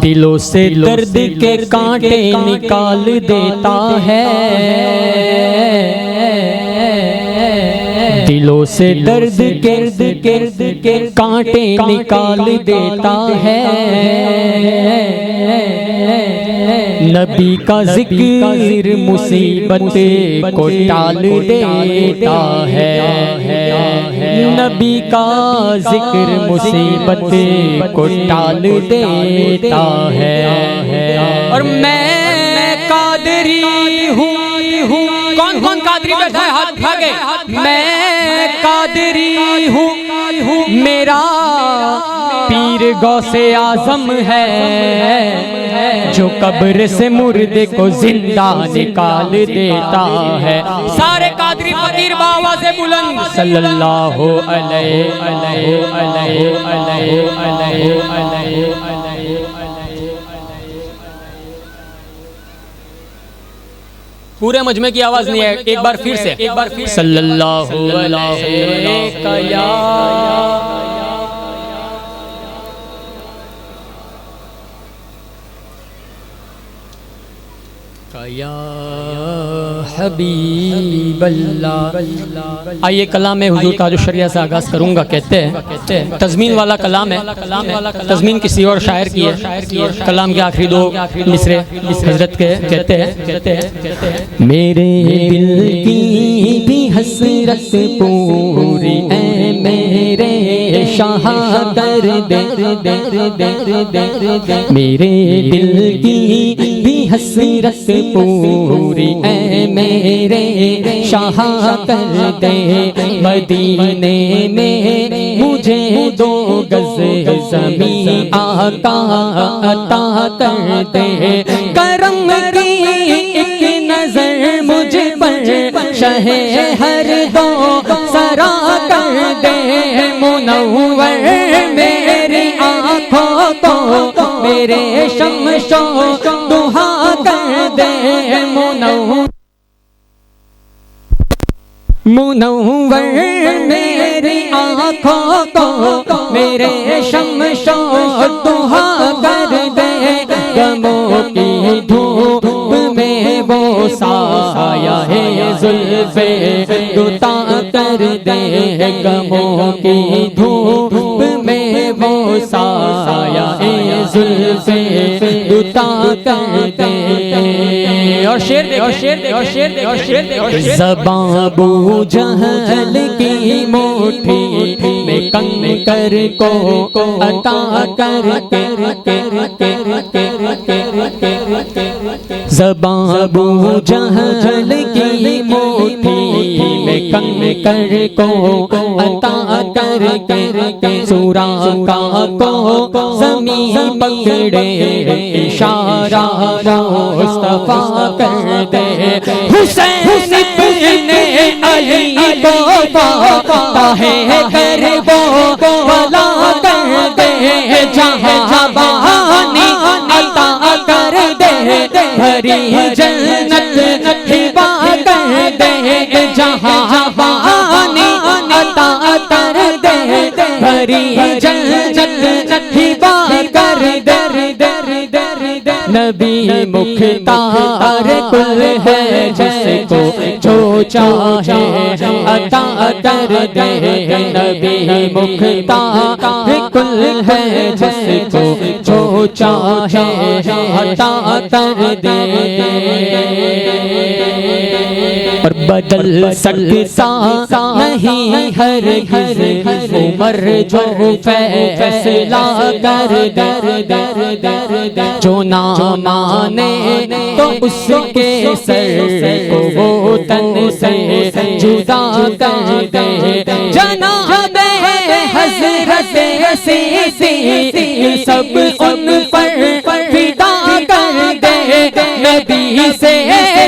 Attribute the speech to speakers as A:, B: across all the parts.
A: दिलों से दर्द के कांटे निकाल देता है, दिलों से दर्द के कांटे निकाल देता है। नबी का जिक्र मुसीबत को टाल देता है, नबी का जिक्र मुसीबत को टाल देता है। और मैं कादरी हूँ, कौन कौन कादरी बैठा है हाथ भागे। मैं कादरी हूँ, मेरा पीर गौसे आजम है, जो कब्र से मुर्दे को जिंदा निकाल देता है। सारे कादरी फकीर बाबा से बुलंद सल्लल्लाहु अलैहि पूरे मजमे की आवाज नहीं है, एक बार फिर से सल्लल्लाहु अलैहि या हबीब अल्लाह। आइए कलाम हुजूर का जो शरिया से आगाज करूंगा। कहते हैं तज़मीन वाला कलाम है, तज़मीन किसी और शायर की है। कलाम के आखिरी दो मिसरे हजरत के कहते हैं मेरे दिल की भी हसरत पूरी है, मेरे शाह कर दे, मेरे दिल की भी हसरत पूरी है, मेरे शाह कर दे। मदीने में मुझे 2 गज ज़मीं आका अता कर दे। करम की एक नजर मुझ पर शहे हर दो सरा कर दे। मुनव्वर मेरी आँखों को मेरे शमशो दुहा कर दे। मुनव्वर मेरी आँखों को मेरे शमशो दुहा कर दे। गमों की धूप में वो साया है जुल्फे दुता कर दे। गमों की धूप में वो साया है जुल्फे दुता कर दे। और शेर दे, और शेर दे, और शेर दे, और शेर दे, और शेर दे। ज़बां अबू जहल की मुट्ठी में कंकर को अता कर के। ज़बां अबू जहल की मुट्ठी में कंकर को अता कर के। सूरा का को ज़मीं पकड़े इशारा मुस्तफा कर दे। हुसैन इब्ने अली को ताहे कर वो भला कर दे। जहाँ बानी अता कर दे, भरी जन्नत हिबा कर दे। जहाँ बानी अता कर दे, भरी जन्नत हिबा कर दे। नबी मुख्तार कुल है, जिसको जो चाहे अता कर दे। नबी मुख्तार कुल है, जिसको जो चाहे अता कर दे। और बदल सकता नहीं हरगिज़ उम्र जो फैसला कर दे। जो ना माने तो उसके सर को वो तन से जुदा कर दे। जनाबे हज़रत असीसी सब उन पर फिदा कर दे। नबी से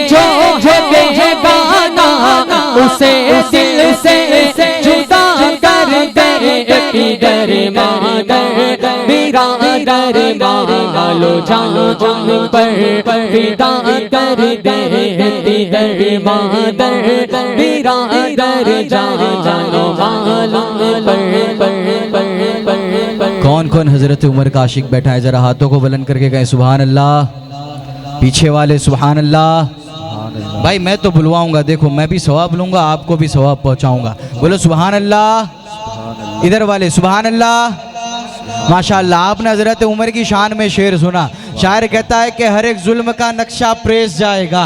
A: जो है गाना उसे दिल से जुदा कर दे। इधर मादर बिरादर मालो जान पर फिदा कर दे। इधर मादर बिरादर जानो मालो पर
B: कौन कौन हजरत उमर का आशिक बैठा है, जरा हाथों को बुलंद करके कहें सुभान अल्लाह। पीछे वाले सुभान अल्लाह। भाई मैं तो बुलवाऊंगा, देखो मैं भी सवाब लूंगा, आपको भी सवाब पहुंचाऊंगा। बोलो सुभान अल्लाह। इधर वाले सुभान अल्लाह। माशाअल्लाह, आपने हजरत उमर की शान में शेर सुना। शायर कहता है कि हर एक जुल्म का नक्शा प्रेस जाएगा,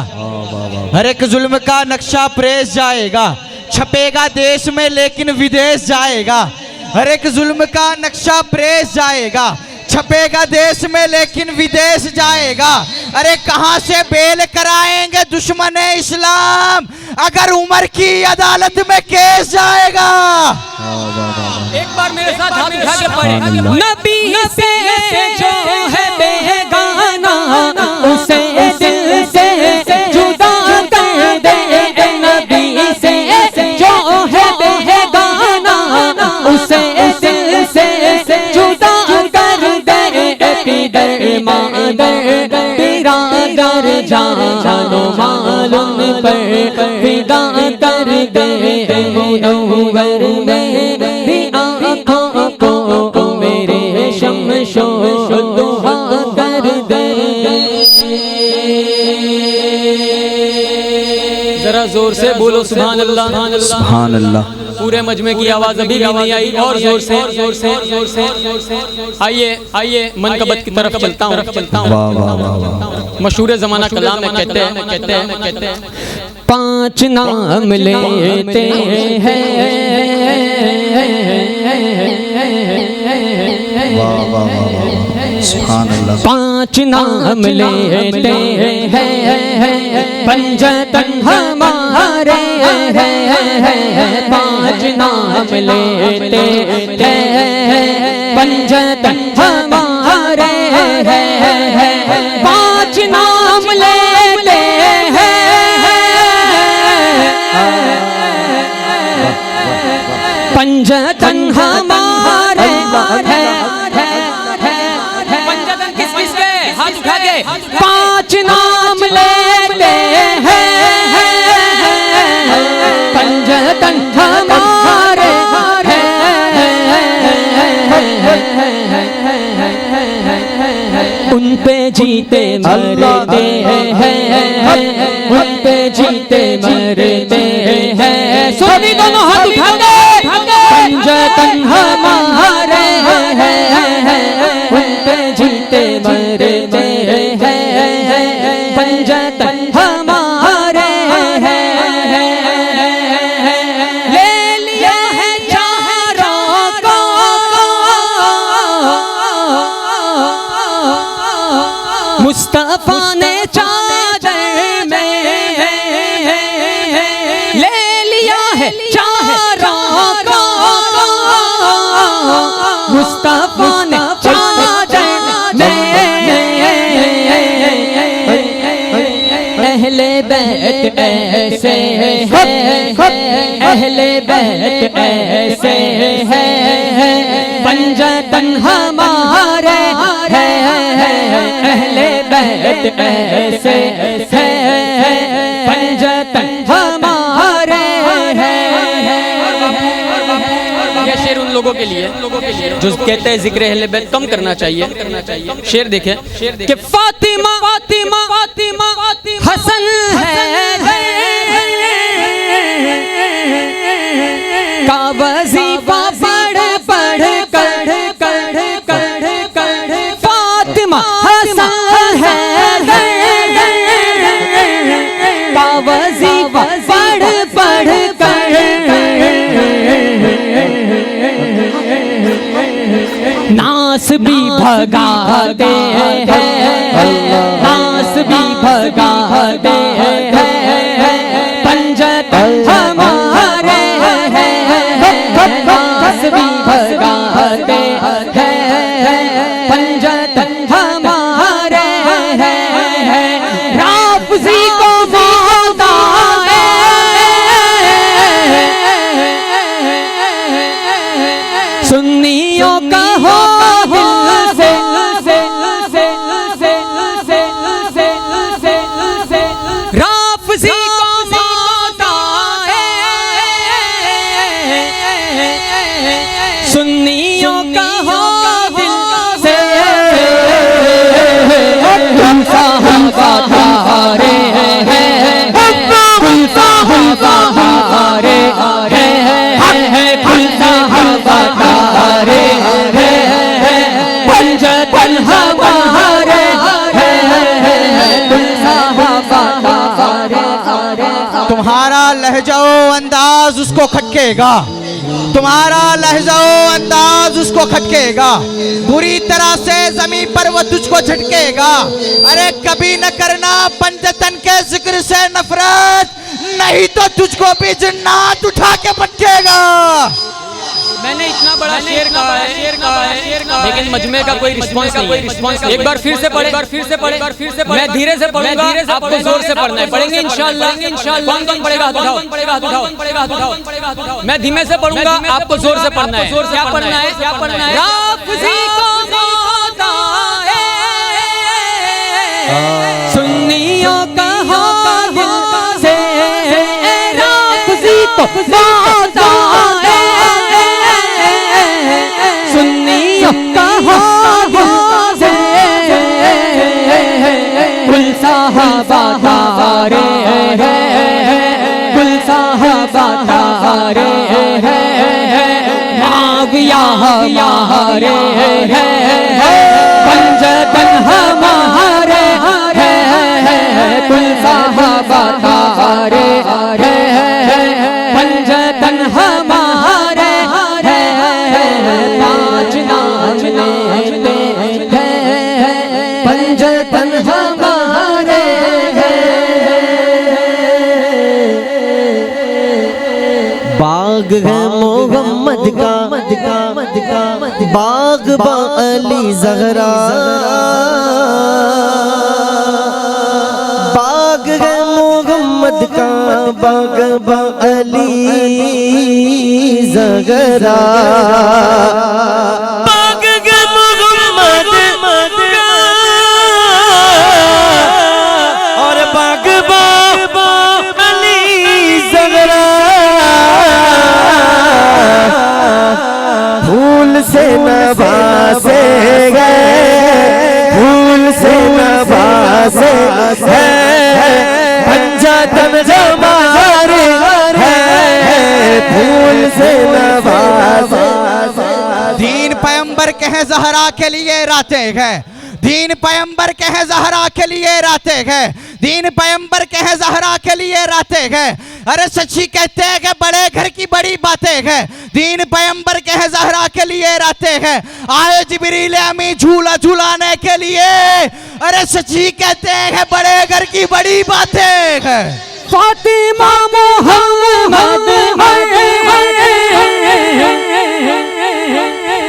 B: हर एक जुल्म का नक्शा प्रेस जाएगा, छपेगा देश में लेकिन विदेश जाएगा। हर एक जुल्म का नक्शा प्रेस जाएगा, छपेगा देश में लेकिन विदेश जाएगा। अरे कहां से बेल कराएंगे दुश्मन इस्लाम, अगर उमर की अदालत में केस जाएगा।
A: एक बार मेरे साथ हाथ उठा के पढ़े, नबी से जो है बेगाना उसे दिल से जुदा कर दे। नबी से जो है बेगाना उसे दिल से जुदा कर दे। पिदर मादर बिरादर जानो मालूम पर फिदा कर दे। मुनव्वर मेरी आँखों को मेरे शमशो दुआ कर दे। जरा जोर से बोलो सुभान अल्लाह।
B: सुभान अल्लाह।
A: पूरे मजमे की आवाज अभी भी नहीं आई, और जोर से जोर से जोर से। आइए आइए मनकबत की तरफ चलता हूँ। मशहूर जमाना कलाम में कहते हैं 5 नाम लेते हैं, 5 नाम लेते हैं, पंजतन हमारे हैं। 5 नाम लेते हैं, पंजतन हमारे हैं। 5 नाम लेते हैं, पंजतन हमारे हैं। पंजतन किस किस के? हाथ उठा के। 5 नाम लेते हैं, पंजतन हमारे हैं। उन पे जीते मरते हैं, उन पे जीते मरते हैं। सोनी दोनों हाथ उठा के। पंजतन हमारे हैं, उन पे जीते मरते हैं। पंजतन हमारे हैं। ले लिया है चारों को, मुस्तफा ने चादर में ले लिया है चारों को, मुस्तफा ने चादर में। अहले बैत ऐसे हैं, अहले बैत ऐसे हैं, पंजतन हमारे हैं। अहले बैत ऐसे हैं, पंजतन हमारे हैं। ये शेर उन लोगों के लिए जो कहते हैं जिक्र अहले बैत कम करना चाहिए। शेर देखें कि फातिमा फातिमा फातिमा हसन है का वजीफा पढ़ पढ़ कर कर कर कर। फातिमा हसन है का वजीफा पढ़ पढ़ कर। नास भी भगाते हैं, नास भी भगाते हैं, पंजतन हमारे हैं। नास भी भगाते हैं, पंजतन हमारे हैं। राफ़ज़ी को मौता सुन्नियों का हो सुन्नी
B: लहजा अंदाज उसको खटकेगा, तुम्हारा लहजा अंदाज उसको खटकेगा, बुरी तरह से जमीन पर वो तुझको झटकेगा। अरे कभी न करना पंजतन के जिक्र से नफरत, नहीं तो तुझको भी जिन्नात उठा के पटकेगा।
A: मैंने इतना बड़ा शेर कहा है, लेकिन मजमे का कोई रिस्पांस नहीं है। एक बार फिर से पढ़े, मैं धीरे से पढ़ूंगा, आपको जोर से पढ़ना है। पढ़ेंगे इंशाअल्लाह। कौन कौन पढ़ेगा? उठाओ। मैं धीमे से पढ़ूंगा, आपको जोर से पढ़ना है। क्या पढ़ना है? राफ़ज़ी को मौत आए, सुन्नियों का हाल से, राफ़ज़ी को मौत आए, कुल साहबा तारे हैं, कुल साहबा तारे हैं, माविया हमारे हैं, पंजतन हमारे हैं, कुल साहबा तारे हैं, पंजतन हमारे हैं, पाँच नाम लेते हैं, पंजतन हमारे हैं।
C: बाग है मोहम्मद का, बाग बा अली ज़हरा, बाग है मोहम्मद का, बाग बा अली ज़हरा, बाग है मोहम्मद का, और बाग बा अली ज़हरा, फूल से नवासे गए, फूल से नवासे है, पंजतन हमारे है, फूल से नवासे।
B: दीन पैगंबर के हैं ज़हरा के लिए रातें हैं, दीन पैगंबर के हैं ज़हरा के लिए रातें हैं, दीन पैगंबर के हैं ज़हरा के लिए रातें हैं। अरे सच्ची कहते हैं कि बड़े घर की बड़ी बातें हैं, दीन पैगंबर के हैं ज़हरा के लिए रातें हैं, आए जिब्रील अमी झूला झूलाने के लिए। अरे सच्ची कहते हैं कि बड़े घर की बड़ी बातें हैं।
A: फातिमा मोहम्मद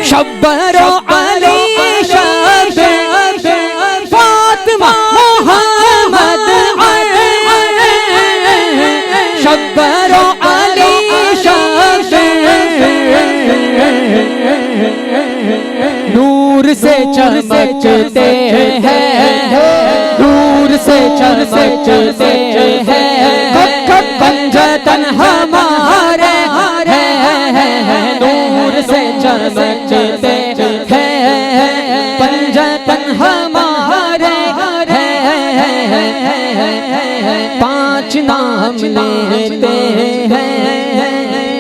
A: शब्बरो अली शब, फातिमा मोहम्मद शब्बरो अली शब, नूर से चमकते हैं, नूर से चमकते हैं, पंजतन हमारे हैं, नूर से चमकते हैं, पंजतन हमारे हैं, पाँच नाम लेते हैं,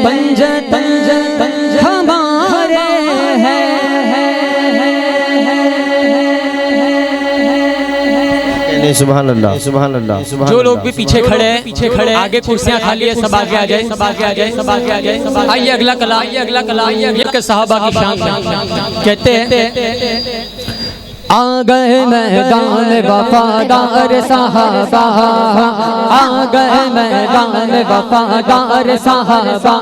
A: पंजतन हमारे हैं।
C: सुभान अल्लाह, सुभान अल्लाह, सुभान।
A: जो लोग भी पीछे खड़े हैं, आगे कुर्सियां खाली है, सब आगे आ जाए, सब आगे आ जाए, सब आगे आ जाए। आइए अगला कला, आइए सहाबा की शान कहते हैं। आ गए मैदान वफादार साहबा, आ गए मैदान वफादार साहबा।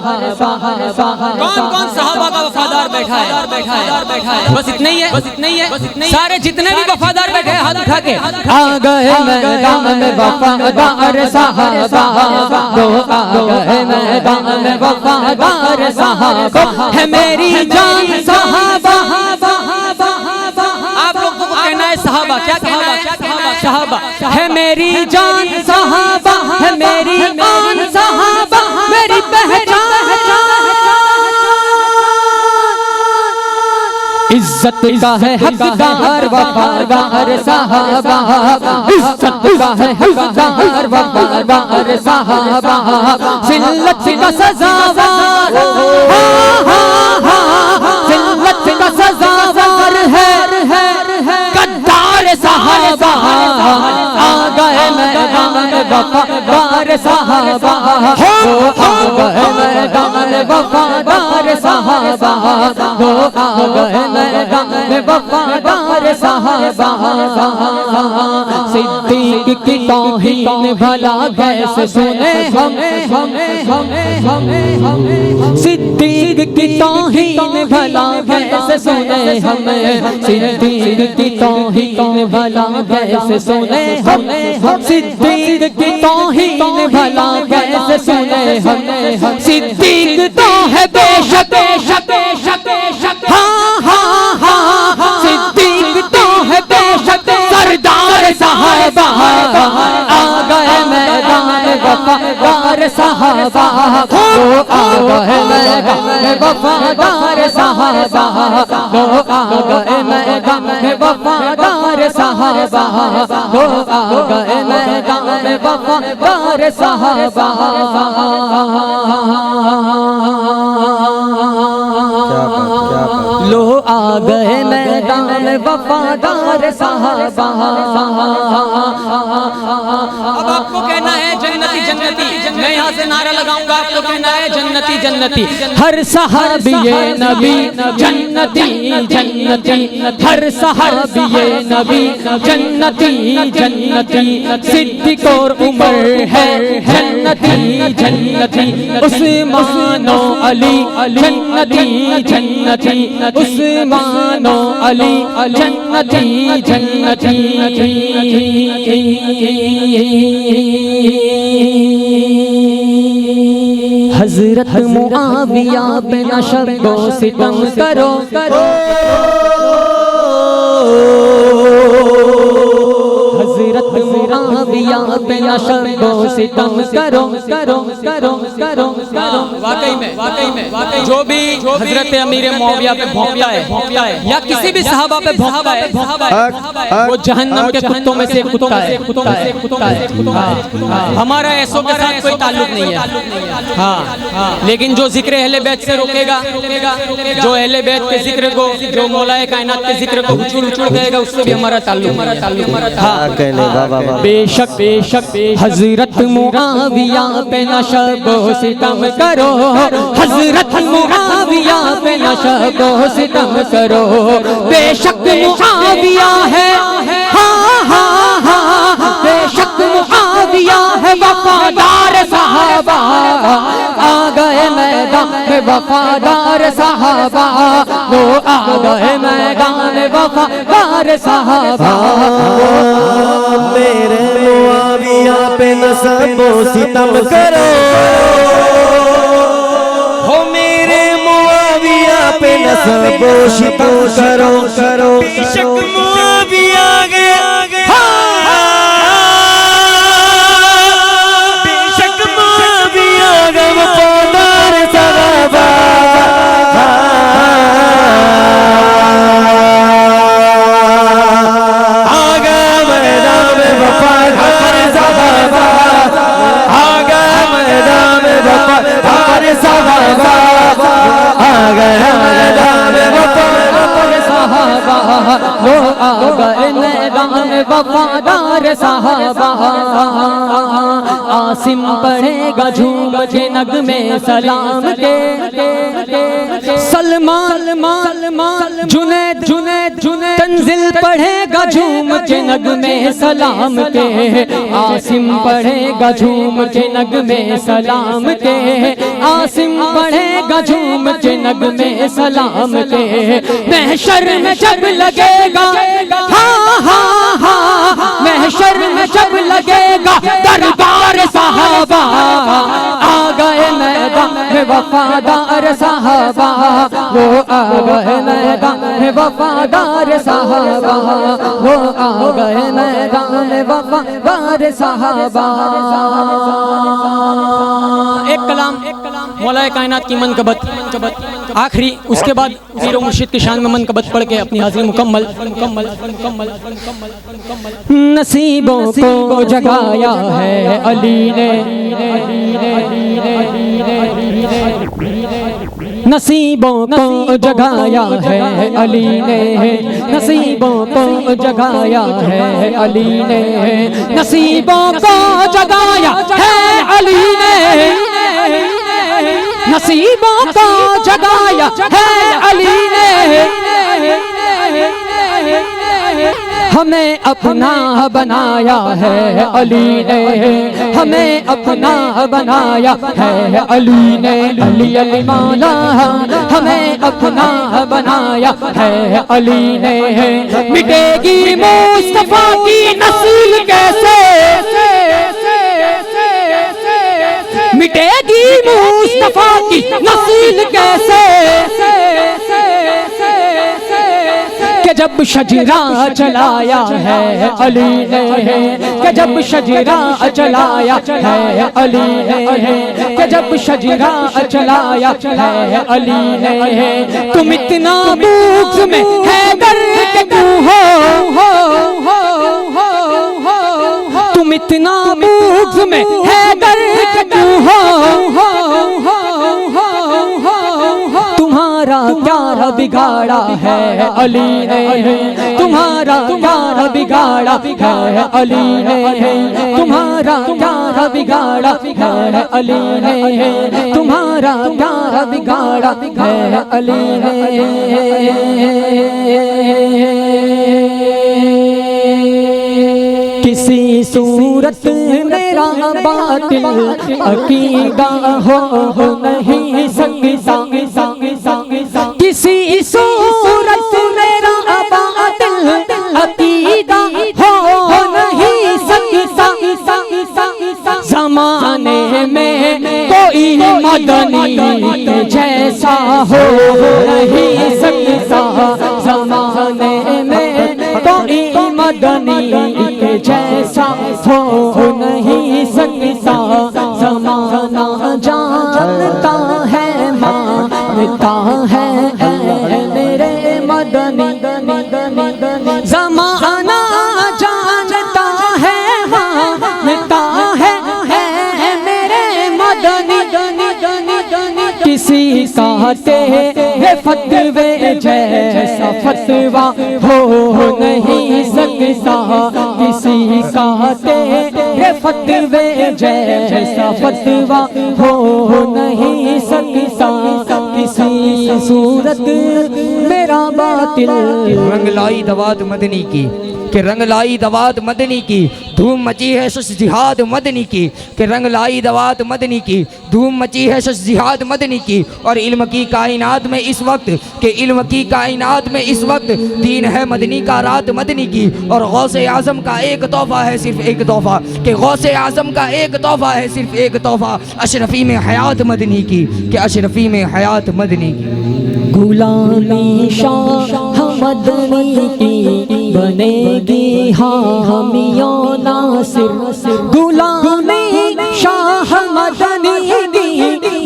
A: कौन कौन साहबा का वफादार बैठा है? बस इतना ही है, सारे जितने भी वफादार बैठे हैं हाथ उठा के। आ गए मैदान वफादार साहबा, आ गए मैदान वफादार साहबा, है मेरी जान साहबा। सहाबा क्या कहना है? सहाबा है मेरी जान, सहाबा है मेरी आन, सहाबा मेरी पहचान। इज्जत का है हकदार वफादार साहबा, इज्जत का है हकदार वफादार साहबा, जिल्लत का सजावार, जिल्लत का सजावार है गद्दार साहबा। आ गए मैदान वफादार सहाबा, वो आ गए मैदान वफादार सहाबा, वो आ गए मैदान वफादार सहाबा। सिद्दीक की तौहीन भला कैसे सुने हम, सिद्दीक की तौहीन भला कैसे सुने हम, सिद्दीक की तौहीन भला कैसे सुने हम, सिद्दीक की तौहीन भला कैसे सुने हम। सिद्दीक तो है बेशक हाँ हाँ हाँ, सिद्दीक तो है बेशक सरदार साहबा, आ गए मैदान वफादार साहबा, वो आ गए मैदान वफादार साहबा, वो आ गए मैदान वफादार साहबा, वो आ गए मैदान वफादार साहबा। लो आ गए मैदान वफादार साहबा।
D: अब आपको कहना है जन्नती जन्नती, मैं यहाँ से नारा लगाऊंगा, आपको कहना है जन्नती जन्नती।
A: हर सहाबिये नबी जन्नती जन्नती, हर सहाबिये नबी जन्नती जन्नती, सिद्दीक और उमर है जन्नती जन्नती, उस्मान और अली जन्नती जन्नती, उस्मान और अली जन्नती जन्नती। हजरत मुआविया पे न शर्को सितम करो, हजरत मुआविया पे न शर्को सितम करो करो करो करो।
D: वाकई में जो भी हजरत अमीर मुआविया पे भौंकता है या किसी भी सहाबा पे भौंकता है, वो जहन्नम के कुत्तों में से कुत्ता है। हमारा ऐसों के साथ कोई ताल्लुक नहीं है, हाँ, लेकिन जो जिक्र अहले बैत से रोकेगा, जो अहले बैत के जिक्र को, जो मौलाए कायनात के जिक्र को उछूल कहेगा, उससे भी हमारा ताल्लुक।
A: बेशक बेशक हजरत मुआविया पे न शर्को सितम करो, हजरत मुआविया पे न शर्को सितम करो। बेशक मुआविया है हाँ हाँ हाँ, बेशक मुआविया है वफादार साहबा, आ गए मैदान में वफादार साहबा, वो आ गए मैदान वफादार साहबा।
C: मेरे मुआविया पे न सबो सितम करो, हो मेरे मुआविया पे न सबो सितम करो करो। बेशक मुआविया गया, बेशक मुआविया गया वफादार साहबा, वो आ गए मैदान वफादार साहबा। आसिम पढ़ेगा झूम के नगमे सलाम के, सलमान जुनैद तंजिल पढ़ेगा झूम के नगमे सलाम के, आसिम पढ़ेगा झूम के नगमे सलाम के, आसिम पढ़ेगा झूम के नगमे सलाम के। महशर में जब लगेगा हाँ हाँ हाँ, महशर में जब लगेगा दरबार साहबा, आ गए मैदान में वफादार साहबा, वो आ गए मैदान में वफादार साहबा, वो आ गए मैदान में वफादार साहबा।
D: एक कलाम मौलाए कायनात की मनकबत आखिरी, उसके बाद पीर मुर्शिद की शान में मनकबत पढ़ के अपनी हाजिरी मुकम्मल।
A: नसीबों को जगाया है अली ने, नसीबों को जगाया है अली ने, नसीबों को जगाया है अली ने, नसीबों को जगाया है अली ने, नसीबों को जगाया है अली ने, हमें अपना बनाया है अली ने, हमें अपना बनाया है अली ने, अली अली मौला हमें अपना बनाया है अली ने। मिटेगी मुस्तफा की नस्ल कैसे, मिटेगी मुस्तफा की नस्ल कैसे, कि जब शजरा चलाया है अली ने, कि जब शजरा चलाया है अली ने, कि जब शजरा चलाया है अली ने। तुम इतना बुग़्ज़ में हैदर के क्यों हो, तुम इतना बुग़्ज़ में हैदर के क्यों हो, तुम्हारा क्या बिगाड़ा है अली ने, तुम्हारा क्या बिगाड़ा है अली ने, तुम्हारा क्या बिगाड़ा है अली ने, तुम्हारा क्या बिगाड़ा है अली ने। किसी सूरत मेरा बातिल अकीदा हो नहीं सकता, किसी सूरत मेरा बातिल अकीदा हो नहीं सकता, ज़माने में कोई मदनी जैसा हो नहीं सकता, ज़माने में कोई मदनी जैसा हो नहीं सकता, ज़माना जानता है मानता है मेरे मदनी, ज़माना जानता है मानता है मेरे मदनी। किसी कहते है फतवे जैसा फतवा हो नहीं सकता, किसी कहते है फतवे जैसा फतवा हो नहीं सकता, किसी सूरत मेरा बातिल।
C: रंग लाई दवात मदनी की, कि रंग लाई दवात मदनी की, धूम मची है शश जिहाद मदनी की, कि रंग लाई दवात मदनी की, धूम मची है शश जिहाद मदनी की। और इल्म की कायनात में इस वक्त, कि इल्म की कायनात में इस वक्त दीन है मदनी का रात मदनी की। और गौसे आज़म का एक तोहफा है सिर्फ एक तोहफा, कि गौसे आज़म का एक तोहफा है सिर्फ एक तोहफा, अशरफी में हयात मदनी की, कि अशरफी में हयात मदनी की।
A: गुलामी शाह मदनी की बनेगी हामियों नासिर, गुलामी शाह मदनी की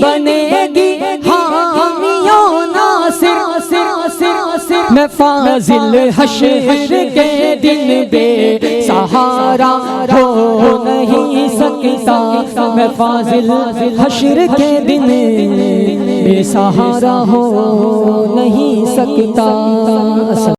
A: बनेगी हामियों नासिर। मैं फाजिल हश्र के दिन बेसहारा हो नहीं सकता, मैं फाजिल हश्र के दिन बेसहारा हो नहीं सकता।